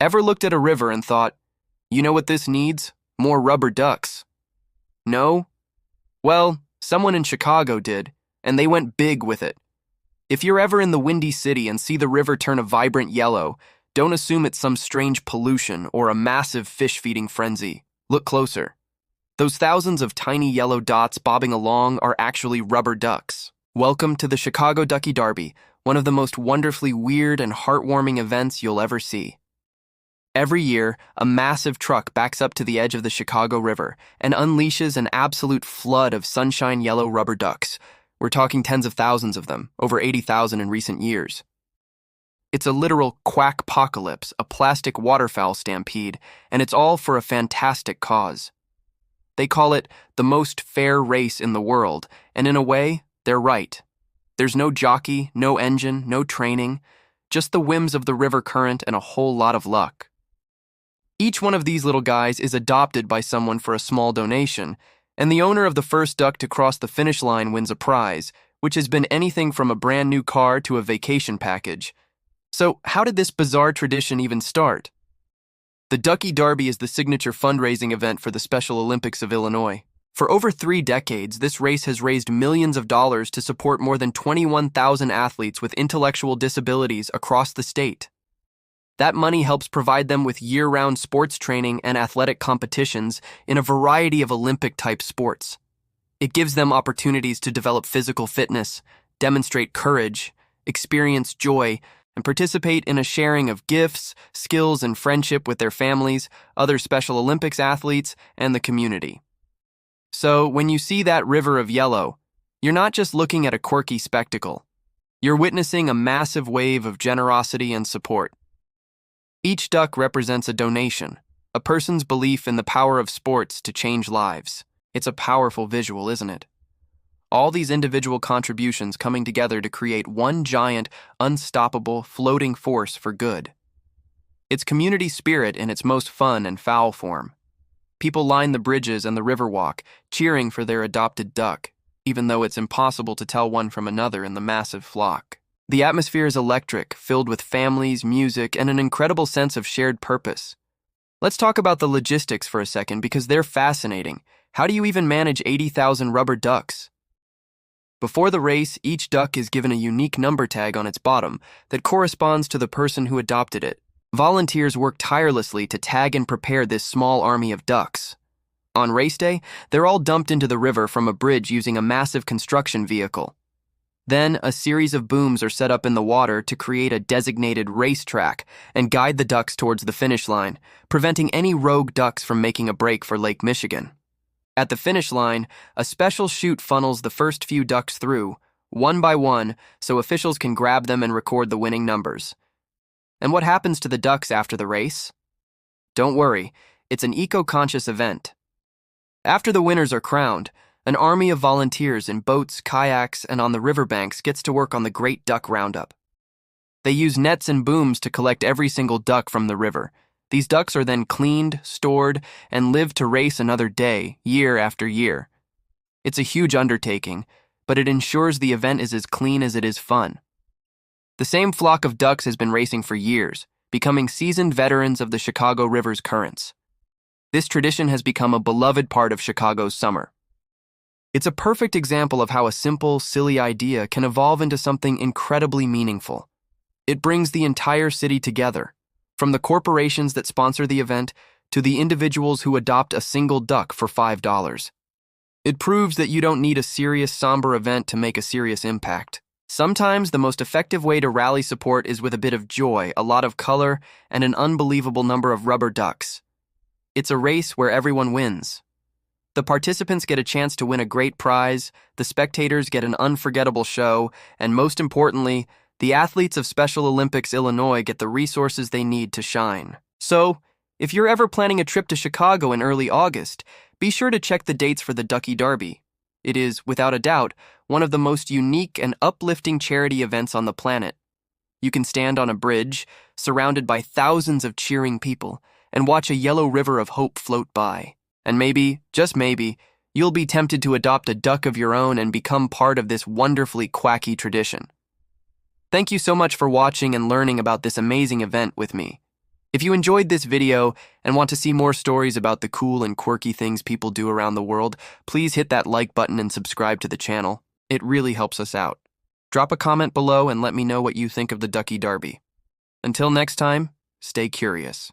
Ever looked at a river and thought, you know what this needs? More rubber ducks. No? Well, someone in Chicago did, and they went big with it. If you're ever in the Windy City and see the river turn a vibrant yellow, don't assume it's some strange pollution or a massive fish-feeding frenzy. Look closer. Those thousands of tiny yellow dots bobbing along are actually rubber ducks. Welcome to the Chicago Ducky Derby, one of the most wonderfully weird and heartwarming events you'll ever see. Every year, a massive truck backs up to the edge of the Chicago River and unleashes an absolute flood of sunshine yellow rubber ducks. We're talking tens of thousands of them, over 80,000 in recent years. It's a literal quack-pocalypse, a plastic waterfowl stampede, and it's all for a fantastic cause. They call it the most fair race in the world, and in a way, they're right. There's no jockey, no engine, no training, just the whims of the river current and a whole lot of luck. Each one of these little guys is adopted by someone for a small donation, and the owner of the first duck to cross the finish line wins a prize, which has been anything from a brand new car to a vacation package. So, how did this bizarre tradition even start? The Ducky Derby is the signature fundraising event for the Special Olympics of Illinois. For over 3 decades, this race has raised millions of dollars to support more than 21,000 athletes with intellectual disabilities across the state. That money helps provide them with year-round sports training and athletic competitions in a variety of Olympic-type sports. It gives them opportunities to develop physical fitness, demonstrate courage, experience joy, and participate in a sharing of gifts, skills, and friendship with their families, other Special Olympics athletes, and the community. So, when you see that river of yellow, you're not just looking at a quirky spectacle. You're witnessing a massive wave of generosity and support. Each duck represents a donation, a person's belief in the power of sports to change lives. It's a powerful visual, isn't it? All these individual contributions coming together to create one giant, unstoppable, floating force for good. It's community spirit in its most fun and foul form. People line the bridges and the riverwalk, cheering for their adopted duck, even though it's impossible to tell one from another in the massive flock. The atmosphere is electric, filled with families, music, and an incredible sense of shared purpose. Let's talk about the logistics for a second because they're fascinating. How do you even manage 80,000 rubber ducks? Before the race, each duck is given a unique number tag on its bottom that corresponds to the person who adopted it. Volunteers work tirelessly to tag and prepare this small army of ducks. On race day, they're all dumped into the river from a bridge using a massive construction vehicle. Then, a series of booms are set up in the water to create a designated racetrack and guide the ducks towards the finish line, preventing any rogue ducks from making a break for Lake Michigan. At the finish line, a special chute funnels the first few ducks through, one by one, so officials can grab them and record the winning numbers. And what happens to the ducks after the race? Don't worry, it's an eco-conscious event. After the winners are crowned, an army of volunteers in boats, kayaks, and on the riverbanks gets to work on the Great Duck Roundup. They use nets and booms to collect every single duck from the river. These ducks are then cleaned, stored, and live to race another day, year after year. It's a huge undertaking, but it ensures the event is as clean as it is fun. The same flock of ducks has been racing for years, becoming seasoned veterans of the Chicago River's currents. This tradition has become a beloved part of Chicago's summer. It's a perfect example of how a simple, silly idea can evolve into something incredibly meaningful. It brings the entire city together, from the corporations that sponsor the event to the individuals who adopt a single duck for $5. It proves that you don't need a serious, somber event to make a serious impact. Sometimes the most effective way to rally support is with a bit of joy, a lot of color, and an unbelievable number of rubber ducks. It's a race where everyone wins. The participants get a chance to win a great prize, the spectators get an unforgettable show, and most importantly, the athletes of Special Olympics Illinois get the resources they need to shine. So, if you're ever planning a trip to Chicago in early August, be sure to check the dates for the Ducky Derby. It is, without a doubt, one of the most unique and uplifting charity events on the planet. You can stand on a bridge, surrounded by thousands of cheering people, and watch a yellow river of hope float by. And maybe, just maybe, you'll be tempted to adopt a duck of your own and become part of this wonderfully quacky tradition. Thank you so much for watching and learning about this amazing event with me. If you enjoyed this video and want to see more stories about the cool and quirky things people do around the world, please hit that like button and subscribe to the channel. It really helps us out. Drop a comment below and let me know what you think of the Ducky Derby. Until next time, stay curious.